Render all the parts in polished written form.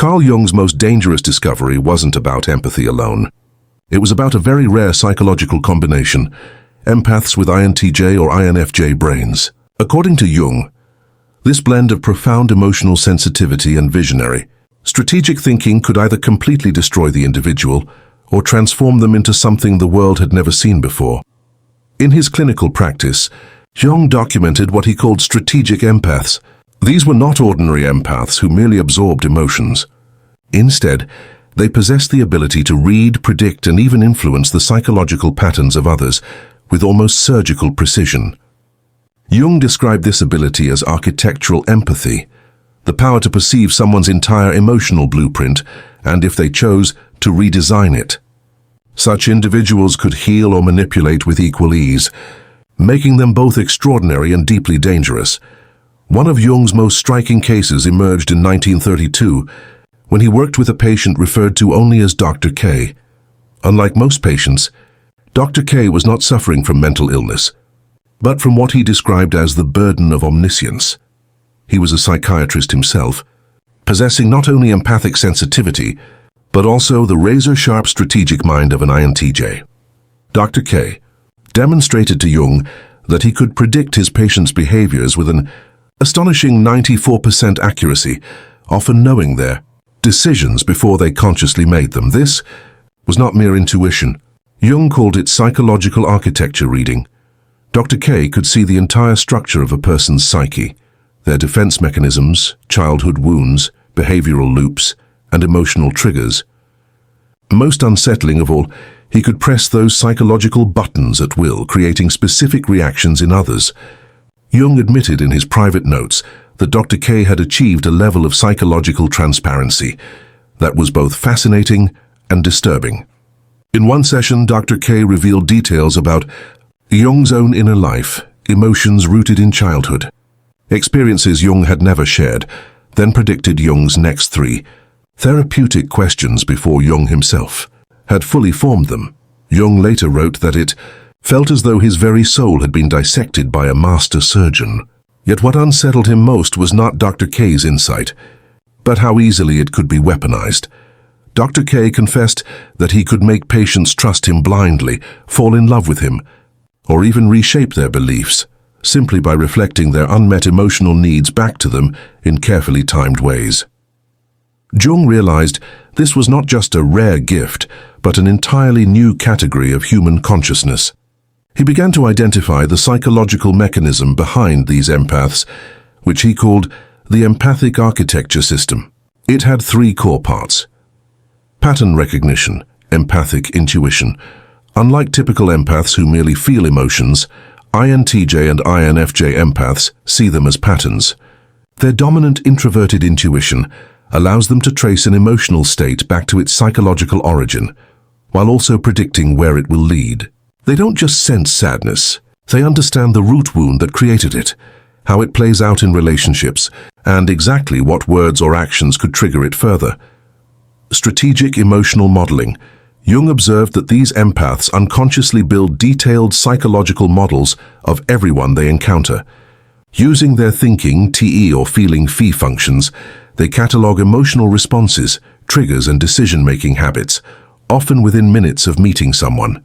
Carl Jung's most dangerous discovery wasn't about empathy alone. It was about a very rare psychological combination, empaths with INTJ or INFJ brains. According to Jung, this blend of profound emotional sensitivity and visionary, strategic thinking could either completely destroy the individual or transform them into something the world had never seen before. In his clinical practice, Jung documented what he called strategic empaths. These were not ordinary empaths who merely absorbed emotions. Instead, they possessed the ability to read, predict, and even influence the psychological patterns of others with almost surgical precision. Jung described this ability as architectural empathy, the power to perceive someone's entire emotional blueprint and, if they chose, to redesign it. Such individuals could heal or manipulate with equal ease, making them both extraordinary and deeply dangerous. One of Jung's most striking cases emerged in 1932 when he worked with a patient referred to only as Dr. K. Unlike most patients, Dr. K was not suffering from mental illness, but from what he described as the burden of omniscience. He was a psychiatrist himself, possessing not only empathic sensitivity, but also the razor-sharp strategic mind of an INTJ. Dr. K demonstrated to Jung that he could predict his patients' behaviors with an astonishing 94% accuracy, often knowing their decisions before they consciously made them. This was not mere intuition. Jung called it psychological architecture reading. Dr. K could see the entire structure of a person's psyche, their defense mechanisms, childhood wounds, behavioral loops, and emotional triggers. Most unsettling of all, he could press those psychological buttons at will, creating specific reactions in others. Jung admitted in his private notes that Dr. K had achieved a level of psychological transparency that was both fascinating and disturbing. In one session, Dr. K revealed details about Jung's own inner life, emotions rooted in childhood, experiences Jung had never shared, then predicted Jung's next 3 therapeutic questions before Jung himself had fully formed them. Jung later wrote that it felt as though his very soul had been dissected by a master surgeon. Yet what unsettled him most was not Dr. K's insight, but how easily it could be weaponized. Dr. K confessed that he could make patients trust him blindly, fall in love with him, or even reshape their beliefs, simply by reflecting their unmet emotional needs back to them in carefully timed ways. Jung realized this was not just a rare gift, but an entirely new category of human consciousness. He began to identify the psychological mechanism behind these empaths, which he called the empathic architecture system. It had 3 core parts: pattern recognition, empathic intuition. Unlike typical empaths who merely feel emotions, INTJ and INFJ empaths see them as patterns. Their dominant introverted intuition allows them to trace an emotional state back to its psychological origin, while also predicting where it will lead. They don't just sense sadness, they understand the root wound that created it, how it plays out in relationships, and exactly what words or actions could trigger it further. Strategic emotional modeling. Jung observed that these empaths unconsciously build detailed psychological models of everyone they encounter. Using their thinking, TE or feeling phi functions, they catalog emotional responses, triggers, and decision-making habits, often within minutes of meeting someone.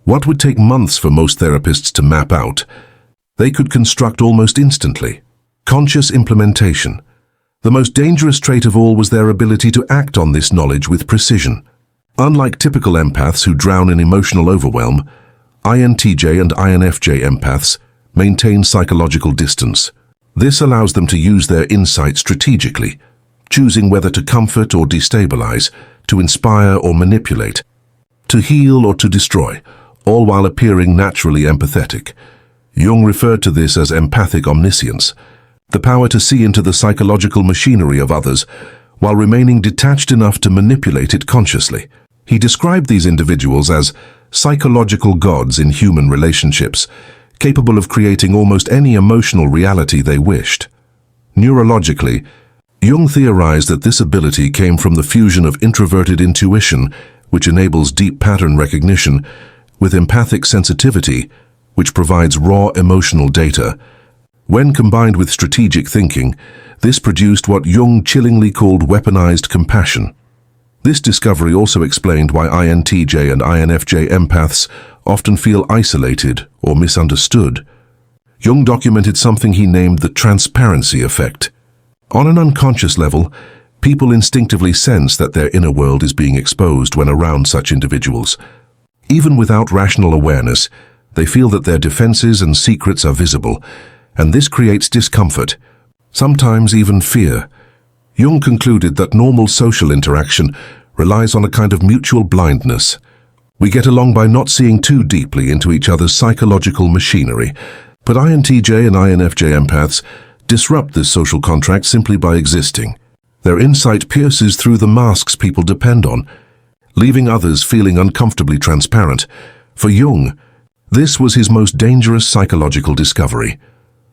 What would take months for most therapists to map out, they could construct almost instantly. Conscious implementation. The most dangerous trait of all was their ability to act on this knowledge with precision. Unlike typical empaths who drown in emotional overwhelm, INTJ and INFJ empaths maintain psychological distance. This allows them to use their insight strategically, choosing whether to comfort or destabilize, to inspire or manipulate, to heal or to destroy, all while appearing naturally empathetic. Jung referred to this as empathic omniscience, the power to see into the psychological machinery of others while remaining detached enough to manipulate it consciously. He described these individuals as psychological gods in human relationships, capable of creating almost any emotional reality they wished. Neurologically, Jung theorized that this ability came from the fusion of introverted intuition, which enables deep pattern recognition, with empathic sensitivity, which provides raw emotional data. When combined with strategic thinking, this produced what Jung chillingly called weaponized compassion. This discovery also explained why INTJ and INFJ empaths often feel isolated or misunderstood. Jung documented something he named the transparency effect. On an unconscious level, people instinctively sense that their inner world is being exposed when around such individuals. Even without rational awareness, they feel that their defenses and secrets are visible, and this creates discomfort, sometimes even fear. Jung concluded that normal social interaction relies on a kind of mutual blindness. We get along by not seeing too deeply into each other's psychological machinery, but INTJ and INFJ empaths disrupt this social contract simply by existing. Their insight pierces through the masks people depend on, leaving others feeling uncomfortably transparent. For Jung, this was his most dangerous psychological discovery,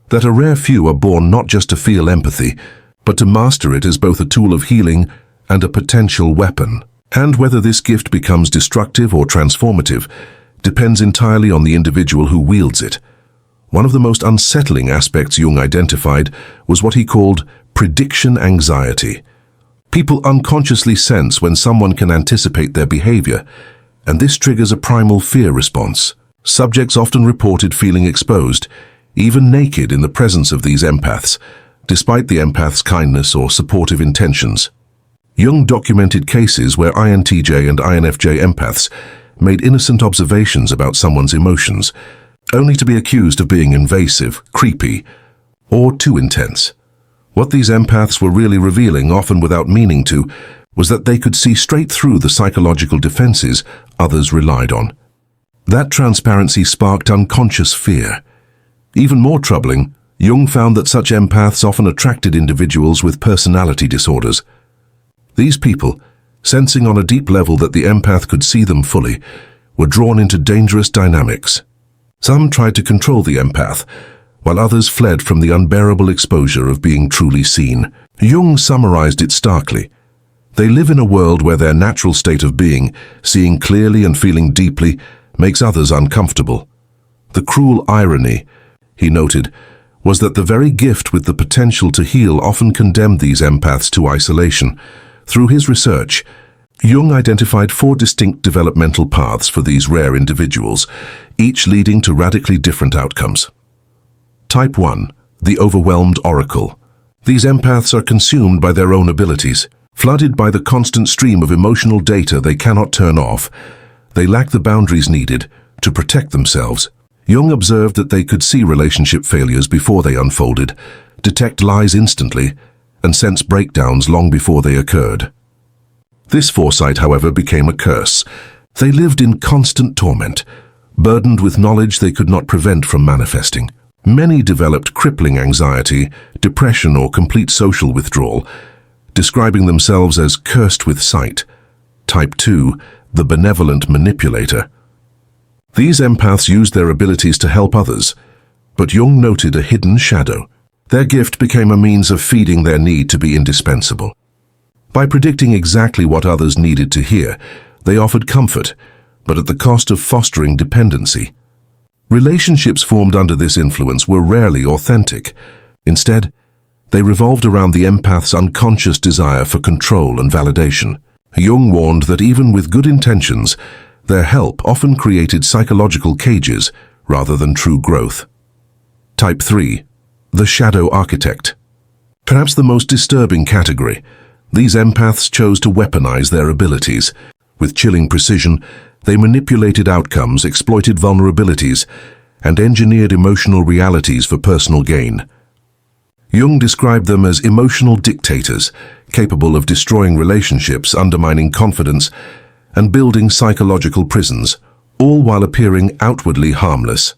that a rare few are born not just to feel empathy, but to master it as both a tool of healing and a potential weapon. And whether this gift becomes destructive or transformative depends entirely on the individual who wields it. One of the most unsettling aspects Jung identified was what he called prediction anxiety. People unconsciously sense when someone can anticipate their behavior, and this triggers a primal fear response. Subjects often reported feeling exposed, even naked in the presence of these empaths, despite the empath's kindness or supportive intentions. Jung documented cases where INTJ and INFJ empaths made innocent observations about someone's emotions, only to be accused of being invasive, creepy, or too intense. What these empaths were really revealing, often without meaning to, was that they could see straight through the psychological defenses others relied on. That transparency sparked unconscious fear. Even more troubling, Jung found that such empaths often attracted individuals with personality disorders. These people, sensing on a deep level that the empath could see them fully, were drawn into dangerous dynamics. Some tried to control the empath, while others fled from the unbearable exposure of being truly seen. Jung summarized it starkly. They live in a world where their natural state of being, seeing clearly and feeling deeply, makes others uncomfortable. The cruel irony, he noted, was that the very gift with the potential to heal often condemned these empaths to isolation. Through his research, Jung identified 4 distinct developmental paths for these rare individuals, each leading to radically different outcomes. Type 1. The overwhelmed oracle. These empaths are consumed by their own abilities. Flooded by the constant stream of emotional data they cannot turn off, they lack the boundaries needed to protect themselves. Jung observed that they could see relationship failures before they unfolded, detect lies instantly, and sense breakdowns long before they occurred. This foresight, however, became a curse. They lived in constant torment, burdened with knowledge they could not prevent from manifesting. Many developed crippling anxiety, depression, or complete social withdrawal, describing themselves as cursed with sight. Type 2, the benevolent manipulator. These empaths used their abilities to help others, but Jung noted a hidden shadow. Their gift became a means of feeding their need to be indispensable. By predicting exactly what others needed to hear, they offered comfort, but at the cost of fostering dependency. Relationships formed under this influence were rarely authentic. Instead, they revolved around the empath's unconscious desire for control and validation. Jung warned that even with good intentions, their help often created psychological cages rather than true growth. Type 3. The shadow architect. Perhaps the most disturbing category, these empaths chose to weaponize their abilities. With chilling precision, they manipulated outcomes, exploited vulnerabilities, and engineered emotional realities for personal gain. Jung described them as emotional dictators, capable of destroying relationships, undermining confidence, and building psychological prisons, all while appearing outwardly harmless.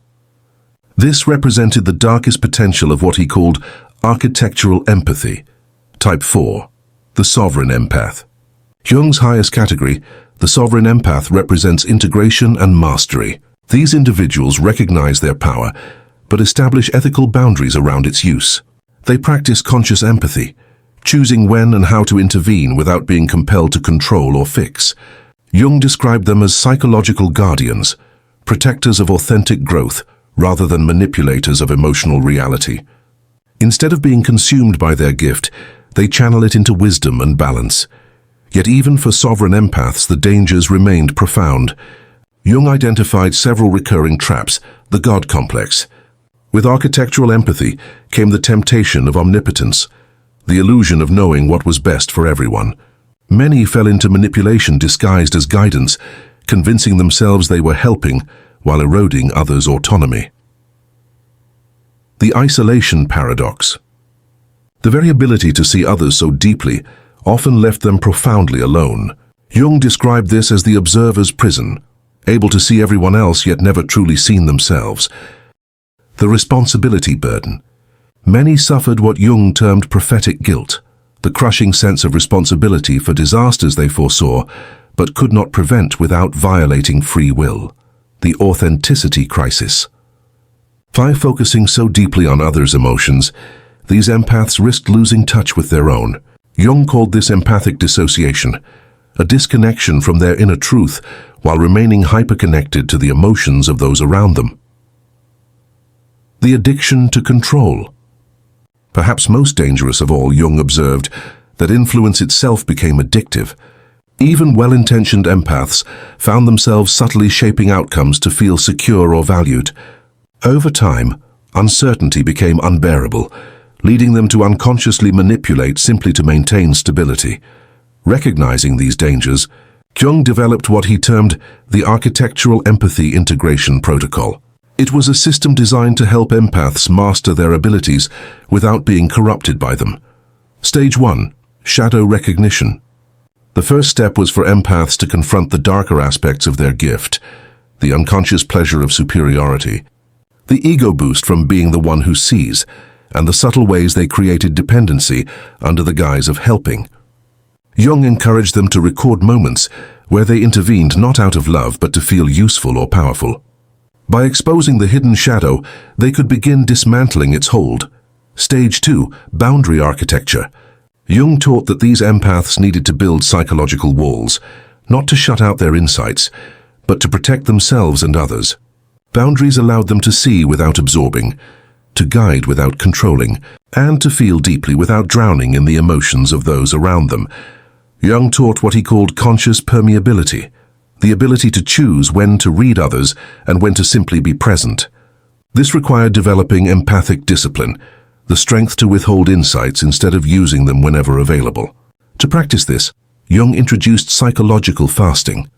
This represented the darkest potential of what he called architectural empathy. Type 4. The sovereign empath. Jung's highest category, the sovereign empath, represents integration and mastery. These individuals recognize their power, but establish ethical boundaries around its use. They practice conscious empathy, choosing when and how to intervene without being compelled to control or fix. Jung described them as psychological guardians, protectors of authentic growth, rather than manipulators of emotional reality. Instead of being consumed by their gift, they channel it into wisdom and balance. Yet even for sovereign empaths, the dangers remained profound. Jung identified several recurring traps, the God complex. With architectural empathy came the temptation of omnipotence, the illusion of knowing what was best for everyone. Many fell into manipulation disguised as guidance, convincing themselves they were helping while eroding others' autonomy. The isolation paradox. The very ability to see others so deeply often left them profoundly alone. Jung described this as the observer's prison, able to see everyone else yet never truly seen themselves. The responsibility burden. Many suffered what Jung termed prophetic guilt, the crushing sense of responsibility for disasters they foresaw, but could not prevent without violating free will. The authenticity crisis. By focusing so deeply on others' emotions, these empaths risked losing touch with their own. Jung called this empathic dissociation, a disconnection from their inner truth while remaining hyperconnected to the emotions of those around them. The addiction to control. Perhaps most dangerous of all, Jung observed that influence itself became addictive. Even well-intentioned empaths found themselves subtly shaping outcomes to feel secure or valued. Over time, uncertainty became unbearable, leading them to unconsciously manipulate simply to maintain stability. Recognizing these dangers, Jung developed what he termed the architectural empathy integration protocol. It was a system designed to help empaths master their abilities without being corrupted by them. Stage 1. Shadow recognition. The first step was for empaths to confront the darker aspects of their gift, the unconscious pleasure of superiority, the ego boost from being the one who sees, and the subtle ways they created dependency under the guise of helping. Jung encouraged them to record moments where they intervened not out of love but to feel useful or powerful. By exposing the hidden shadow, they could begin dismantling its hold. Stage 2. Boundary architecture. Jung taught that these empaths needed to build psychological walls, not to shut out their insights, but to protect themselves and others. Boundaries allowed them to see without absorbing, to guide without controlling, and to feel deeply without drowning in the emotions of those around them. Jung taught what he called conscious permeability, the ability to choose when to read others and when to simply be present. This required developing empathic discipline, the strength to withhold insights instead of using them whenever available. To practice this, Jung introduced psychological fasting,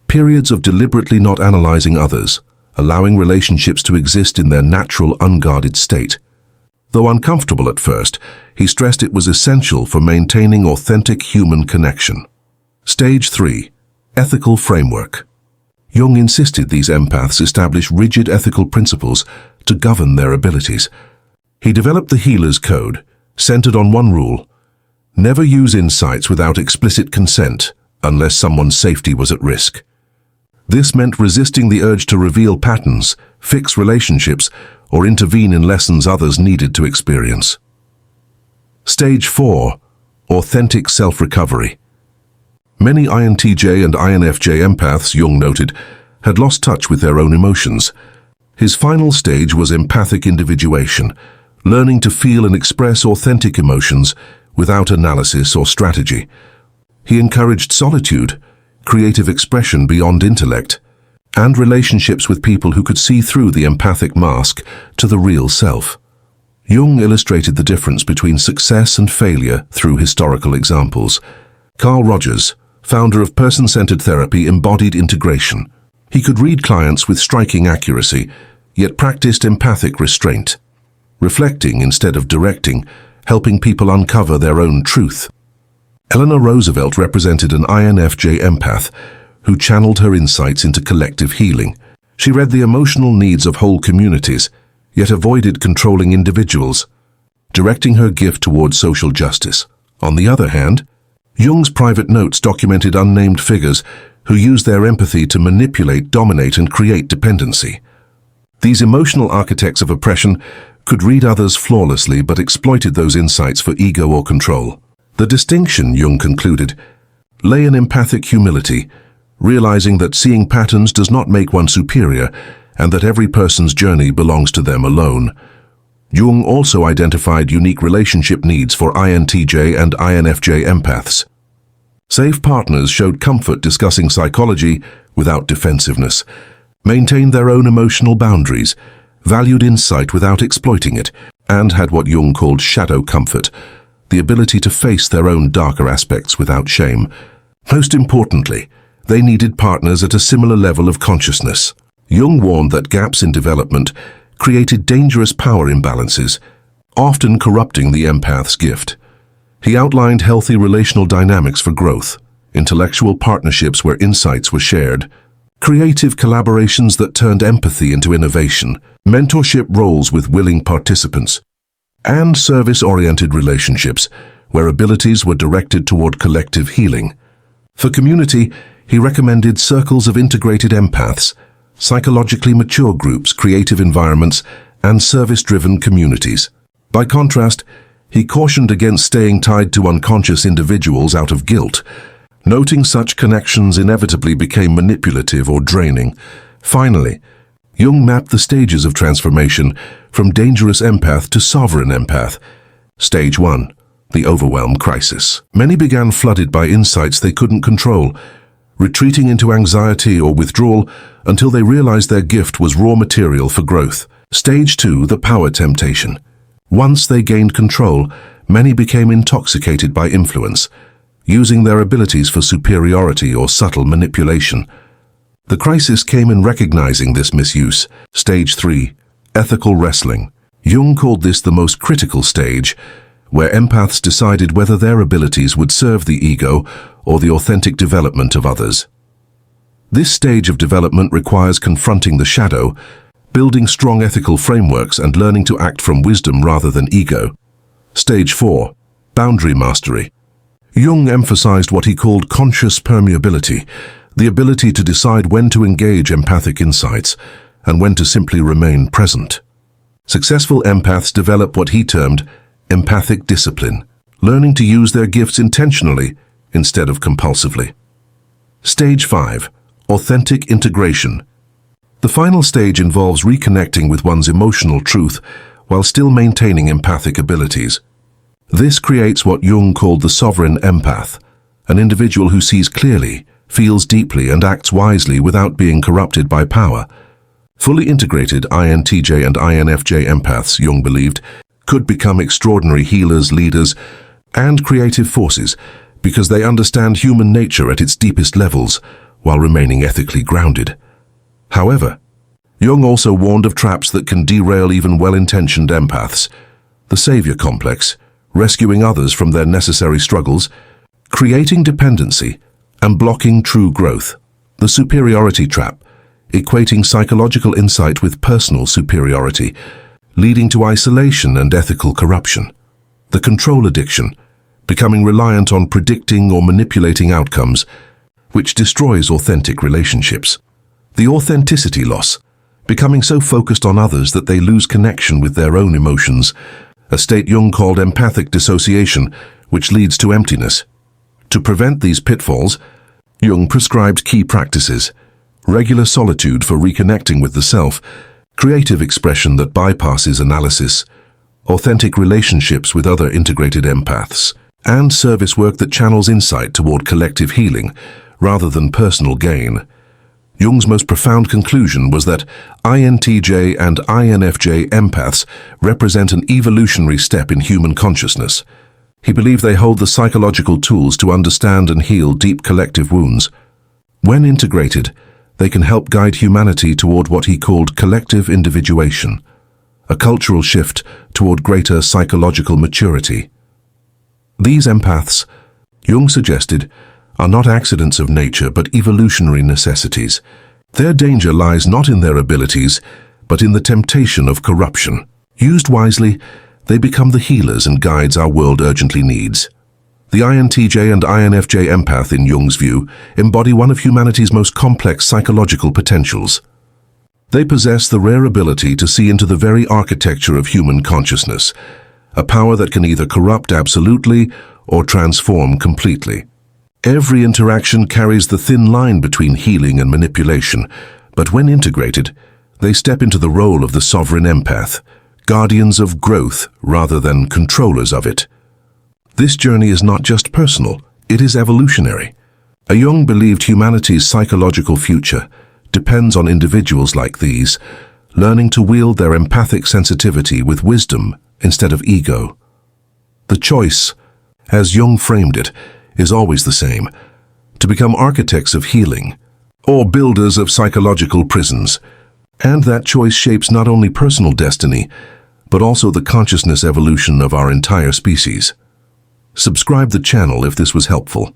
periods of deliberately not analyzing others, allowing relationships to exist in their natural, unguarded state. Though uncomfortable at first, he stressed it was essential for maintaining authentic human connection. Stage 3. Ethical framework. Jung insisted these empaths establish rigid ethical principles to govern their abilities. He developed the healer's code, centered on one rule: never use insights without explicit consent unless someone's safety was at risk. This meant resisting the urge to reveal patterns, fix relationships, or intervene in lessons others needed to experience. Stage 4. Authentic self-recovery. Many INTJ and INFJ empaths, Jung noted, had lost touch with their own emotions. His final stage was empathic individuation, learning to feel and express authentic emotions without analysis or strategy. He encouraged solitude, creative expression beyond intellect, and relationships with people who could see through the empathic mask to the real self. Jung illustrated the difference between success and failure through historical examples. Carl Rogers, founder of person-centered therapy, embodied integration. He could read clients with striking accuracy, yet practiced empathic restraint, reflecting instead of directing, helping people uncover their own truth. Eleanor Roosevelt represented an INFJ empath who channeled her insights into collective healing. She read the emotional needs of whole communities, yet avoided controlling individuals, directing her gift towards social justice. On the other hand, Jung's private notes documented unnamed figures who used their empathy to manipulate, dominate, and create dependency. These emotional architects of oppression could read others flawlessly but exploited those insights for ego or control. The distinction, Jung concluded, lay in empathic humility, realizing that seeing patterns does not make one superior and that every person's journey belongs to them alone. Jung also identified unique relationship needs for INTJ and INFJ empaths. Safe partners showed comfort discussing psychology without defensiveness, maintained their own emotional boundaries, valued insight without exploiting it, and had what Jung called shadow comfort, the ability to face their own darker aspects without shame. Most importantly, they needed partners at a similar level of consciousness. Jung warned that gaps in development created dangerous power imbalances, often corrupting the empath's gift. He outlined healthy relational dynamics for growth, intellectual partnerships where insights were shared, creative collaborations that turned empathy into innovation, mentorship roles with willing participants, and service-oriented relationships where abilities were directed toward collective healing. For community, he recommended circles of integrated empaths, psychologically mature groups, creative environments, and service-driven communities. By contrast, he cautioned against staying tied to unconscious individuals out of guilt, noting such connections inevitably became manipulative or draining. Finally, Jung mapped the stages of transformation from dangerous empath to sovereign empath. Stage 1. The overwhelm crisis. Many began flooded by insights they couldn't control, retreating into anxiety or withdrawal until they realized their gift was raw material for growth. Stage 2. The power temptation. Once they gained control, many became intoxicated by influence, using their abilities for superiority or subtle manipulation. The crisis came in recognizing this misuse. Stage 3. Ethical wrestling. Jung called this the most critical stage, where empaths decided whether their abilities would serve the ego or the authentic development of others. This stage of development requires confronting the shadow, building strong ethical frameworks, and learning to act from wisdom rather than ego. Stage 4. Boundary mastery. Jung emphasized what he called conscious permeability, the ability to decide when to engage empathic insights and when to simply remain present. Successful empaths develop what he termed empathic discipline, learning to use their gifts intentionally instead of compulsively. Stage 5. Authentic integration. The final stage involves reconnecting with one's emotional truth while still maintaining empathic abilities. This creates what Jung called the sovereign empath, an individual who sees clearly, feels deeply, and acts wisely without being corrupted by power. Fully integrated INTJ and INFJ empaths, Jung believed, could become extraordinary healers, leaders, and creative forces because they understand human nature at its deepest levels while remaining ethically grounded. However, Jung also warned of traps that can derail even well-intentioned empaths: the savior complex, rescuing others from their necessary struggles, creating dependency, and blocking true growth; the superiority trap, equating psychological insight with personal superiority, leading to isolation and ethical corruption; the control addiction, becoming reliant on predicting or manipulating outcomes, which destroys authentic relationships; the authenticity loss, becoming so focused on others that they lose connection with their own emotions, a state Jung called empathic dissociation, which leads to emptiness. To prevent these pitfalls, Jung prescribed key practices: regular solitude for reconnecting with the self, creative expression that bypasses analysis, authentic relationships with other integrated empaths, and service work that channels insight toward collective healing rather than personal gain. Jung's most profound conclusion was that INTJ and INFJ empaths represent an evolutionary step in human consciousness. He believed they hold the psychological tools to understand and heal deep collective wounds. When integrated, they can help guide humanity toward what he called collective individuation, a cultural shift toward greater psychological maturity. These empaths, Jung suggested, are not accidents of nature but evolutionary necessities. Their danger lies not in their abilities, but in the temptation of corruption. Used wisely, they become the healers and guides our world urgently needs. The INTJ and INFJ empath, in Jung's view, embody one of humanity's most complex psychological potentials. They possess the rare ability to see into the very architecture of human consciousness, a power that can either corrupt absolutely or transform completely. Every interaction carries the thin line between healing and manipulation, but when integrated, they step into the role of the sovereign empath, guardians of growth rather than controllers of it. This journey is not just personal, it is evolutionary. Jung believed humanity's psychological future depends on individuals like these, learning to wield their empathic sensitivity with wisdom instead of ego. The choice, as Jung framed it, is always the same: to become architects of healing, or builders of psychological prisons. And that choice shapes not only personal destiny, but also the consciousness evolution of our entire species. Subscribe the channel if this was helpful.